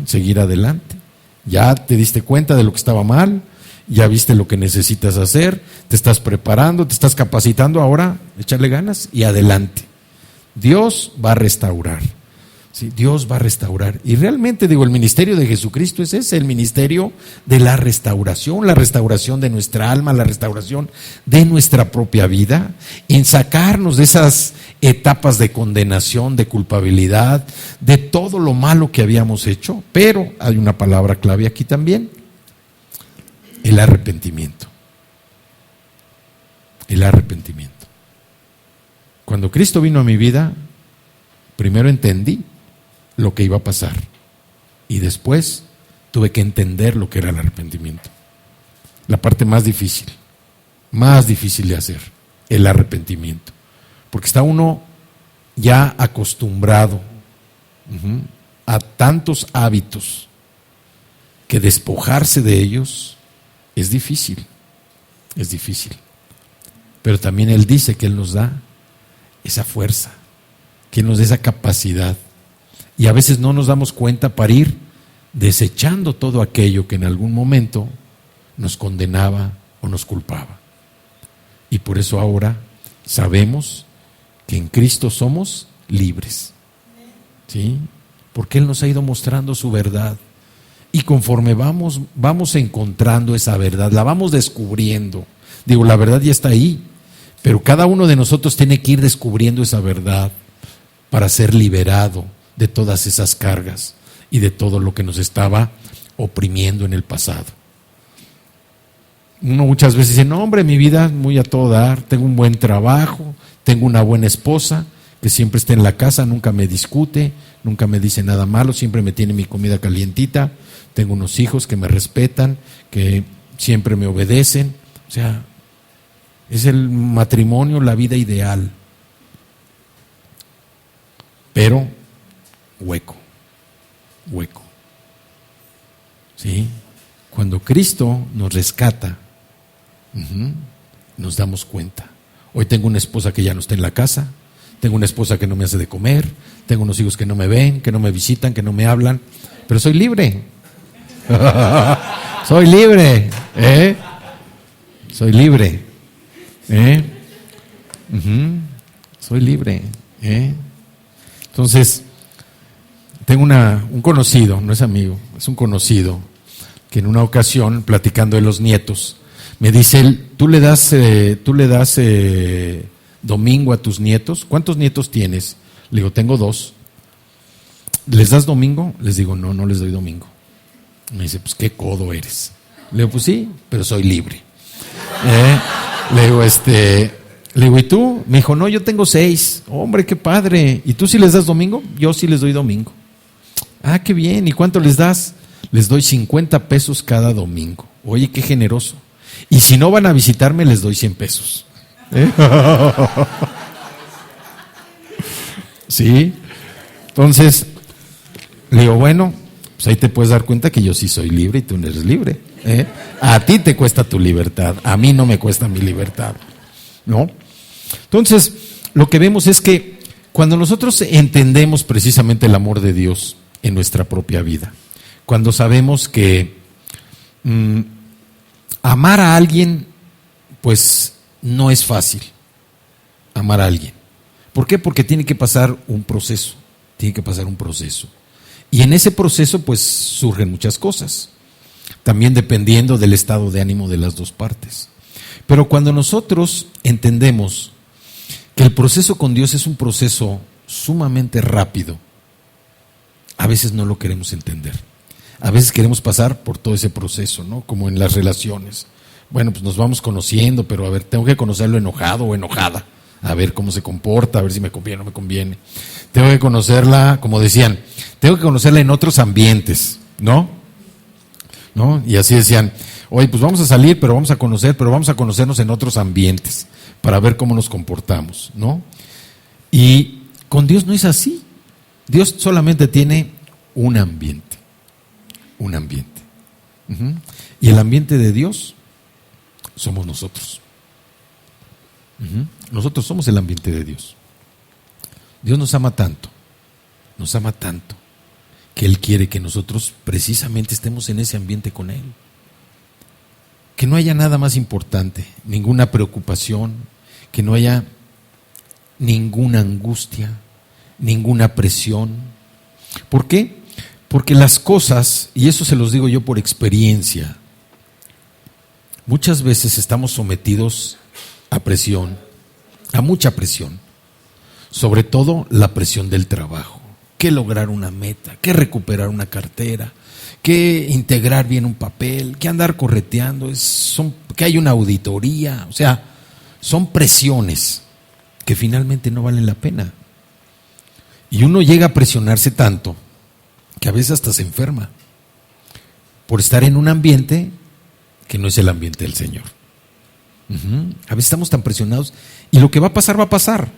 seguir adelante. Ya te diste cuenta de lo que estaba mal, ya viste lo que necesitas hacer, te estás preparando, te estás capacitando, ahora échale ganas y adelante. Dios va a restaurar. Sí, Dios va a restaurar. Y realmente, el ministerio de Jesucristo es ese, el ministerio de la restauración de nuestra alma, la restauración de nuestra propia vida, en sacarnos de esas etapas de condenación, de culpabilidad, de todo lo malo que habíamos hecho. Pero hay una palabra clave aquí también: el arrepentimiento. El arrepentimiento. Cuando Cristo vino a mi vida, primero entendí lo que iba a pasar y después tuve que entender lo que era el arrepentimiento. La parte más difícil de hacer, el arrepentimiento, porque está uno ya acostumbrado a tantos hábitos que despojarse de ellos es difícil, pero también Él dice que Él nos da esa fuerza, que nos da esa capacidad. Y a veces no nos damos cuenta para ir desechando todo aquello que en algún momento nos condenaba o nos culpaba. Y por eso ahora sabemos que en Cristo somos libres. ¿Sí? Porque Él nos ha ido mostrando su verdad. Y conforme vamos encontrando esa verdad, la vamos descubriendo. La verdad ya está ahí, pero cada uno de nosotros tiene que ir descubriendo esa verdad para ser liberado de todas esas cargas y de todo lo que nos estaba oprimiendo en el pasado. Uno muchas veces dice: no, hombre, mi vida es muy a todo dar, tengo un buen trabajo, tengo una buena esposa que siempre está en la casa, nunca me discute, nunca me dice nada malo, siempre me tiene mi comida calientita, tengo unos hijos que me respetan, que siempre me obedecen. O sea, es el matrimonio, la vida ideal. Pero hueco. ¿Sí? Cuando Cristo nos rescata, nos damos cuenta. Hoy tengo una esposa que ya no está en la casa, tengo una esposa que no me hace de comer, tengo unos hijos que no me ven, que no me visitan, que no me hablan, pero soy libre. Soy libre, soy libre, soy libre, Entonces, tengo un conocido, no es amigo, es un conocido, que en una ocasión, platicando de los nietos, me dice él: ¿tú le das domingo a tus nietos? ¿Cuántos nietos tienes? Le digo: tengo 2. ¿Les das domingo? Les digo: no les doy domingo. Me dice: pues qué codo eres. Le digo: pues sí, pero soy libre. Le digo: ¿y tú? Me dijo: no, yo tengo 6. Hombre, qué padre. ¿Y tú sí les das domingo? Yo sí les doy domingo. Ah, qué bien. ¿Y cuánto les das? Les doy 50 pesos cada domingo. Oye, qué generoso. Y si no van a visitarme, les doy 100 pesos. ¿Sí? Entonces, le digo: bueno, pues ahí te puedes dar cuenta que yo sí soy libre y tú no eres libre. A ti te cuesta tu libertad, a mí no me cuesta mi libertad, ¿no? Entonces, lo que vemos es que cuando nosotros entendemos precisamente el amor de Dios en nuestra propia vida, cuando sabemos que amar a alguien, pues no es fácil amar a alguien. ¿Por qué? Porque tiene que pasar un proceso, Y en ese proceso, pues surgen muchas cosas, también dependiendo del estado de ánimo de las dos partes. Pero cuando nosotros entendemos que el proceso con Dios es un proceso sumamente rápido, a veces no lo queremos entender. A veces queremos pasar por todo ese proceso, ¿no? Como en las relaciones. Bueno, pues nos vamos conociendo, pero a ver, tengo que conocerlo enojado o enojada, a ver cómo se comporta, a ver si me conviene o no me conviene. Tengo que conocerla, como decían, tengo que conocerla en otros ambientes, ¿no? Y así decían: oye, pues vamos a salir, pero vamos a conocernos en otros ambientes para ver cómo nos comportamos, ¿no? Y con Dios no es así. Dios solamente tiene un ambiente. Y el ambiente de Dios somos nosotros. Nosotros somos el ambiente de Dios. Dios nos ama tanto, que Él quiere que nosotros precisamente estemos en ese ambiente con Él. Que no haya nada más importante, ninguna preocupación, que no haya ninguna angustia, ninguna presión, ¿Por qué? Porque las cosas, y eso se los digo yo por experiencia, muchas veces estamos sometidos a presión, a mucha presión, sobre todo la presión del trabajo, que lograr una meta, que recuperar una cartera, que integrar bien un papel, que andar correteando, que hay una auditoría, o sea, son presiones que finalmente no valen la pena. Y uno llega a presionarse tanto que a veces hasta se enferma por estar en un ambiente que no es el ambiente del Señor. A veces estamos tan presionados y lo que va a pasar, va a pasar.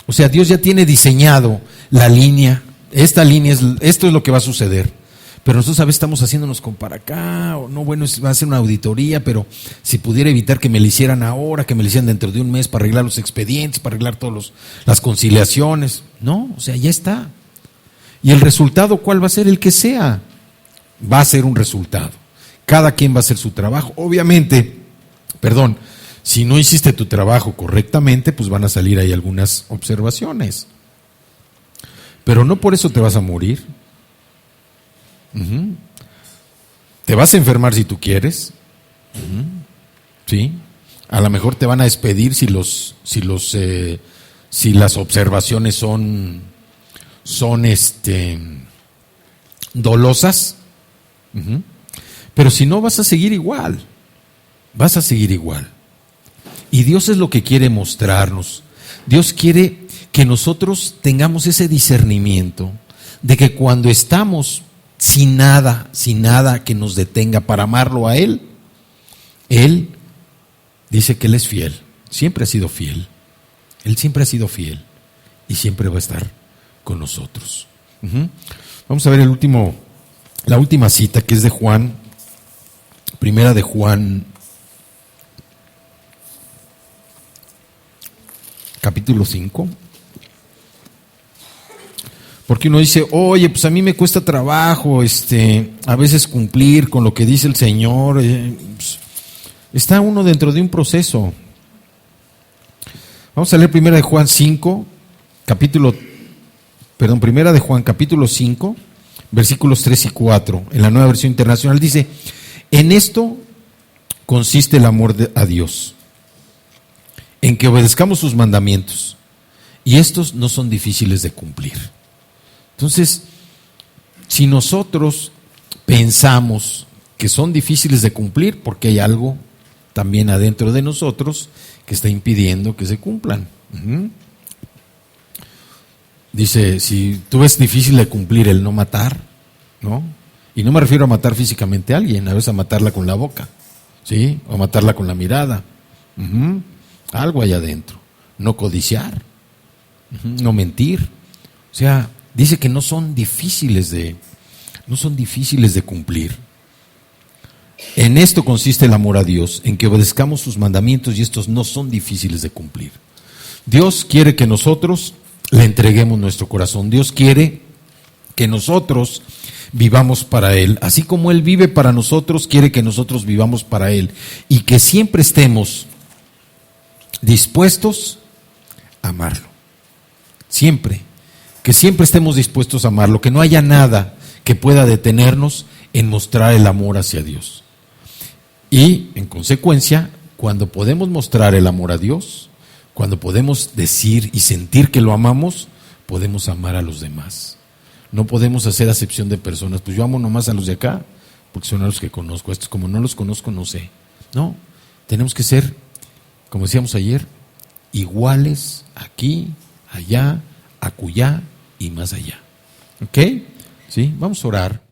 O sea, Dios ya tiene diseñado la línea, esto es lo que va a suceder. Pero nosotros a veces estamos haciéndonos con para acá, o no, bueno, va a ser una auditoría, pero si pudiera evitar que me lo hicieran ahora, que me lo hicieran dentro de un mes para arreglar los expedientes, para arreglar todas las conciliaciones. No, o sea, ya está. ¿Y el resultado cuál va a ser? El que sea. Va a ser un resultado. Cada quien va a hacer su trabajo. Obviamente, si no hiciste tu trabajo correctamente, pues van a salir ahí algunas observaciones. Pero no por eso te vas a morir. Te vas a enfermar si tú quieres. Sí. A lo mejor te van a despedir si las observaciones son dolosas. Pero si no, vas a seguir igual. Vas a seguir igual. Y Dios es lo que quiere mostrarnos. Dios quiere que nosotros tengamos ese discernimiento de que cuando estamos sin nada que nos detenga para amarlo a Él, Él dice que Él es fiel, siempre ha sido fiel. Él siempre ha sido fiel y siempre va a estar con nosotros. Vamos a ver la última cita, que es de Juan, primera de Juan, capítulo 5. Porque uno dice, oye, pues a mí me cuesta trabajo a veces cumplir con lo que dice el Señor. Pues, está uno dentro de un proceso. Vamos a leer primera de Juan 5, primera de Juan capítulo 5, versículos 3 y 4, en la Nueva Versión Internacional. Dice, en esto consiste el amor a Dios, en que obedezcamos sus mandamientos, y estos no son difíciles de cumplir. Entonces, si nosotros pensamos que son difíciles de cumplir, porque hay algo también adentro de nosotros que está impidiendo que se cumplan. Dice, si tú ves difícil de cumplir el no matar, ¿no? Y no me refiero a matar físicamente a alguien, a veces a matarla con la boca, ¿sí? O a matarla con la mirada. Algo hay adentro. No codiciar, no mentir. O sea, dice que no son difíciles de cumplir. En esto consiste el amor a Dios, en que obedezcamos sus mandamientos, y estos no son difíciles de cumplir. Dios quiere que nosotros le entreguemos nuestro corazón. Dios quiere que nosotros vivamos para Él. Así como Él vive para nosotros, quiere que nosotros vivamos para Él. Y que siempre estemos dispuestos a amarlo. Siempre. Que siempre estemos dispuestos a amarlo. Que no haya nada que pueda detenernos en mostrar el amor hacia Dios. Y, en consecuencia, cuando podemos mostrar el amor a Dios, cuando podemos decir y sentir que lo amamos, podemos amar a los demás. No podemos hacer acepción de personas. Pues yo amo nomás a los de acá, porque son a los que conozco. Estos, como no los conozco, no sé. No, tenemos que ser, como decíamos ayer, iguales aquí, allá, acullá y más allá. ¿Ok? ¿Sí? Vamos a orar.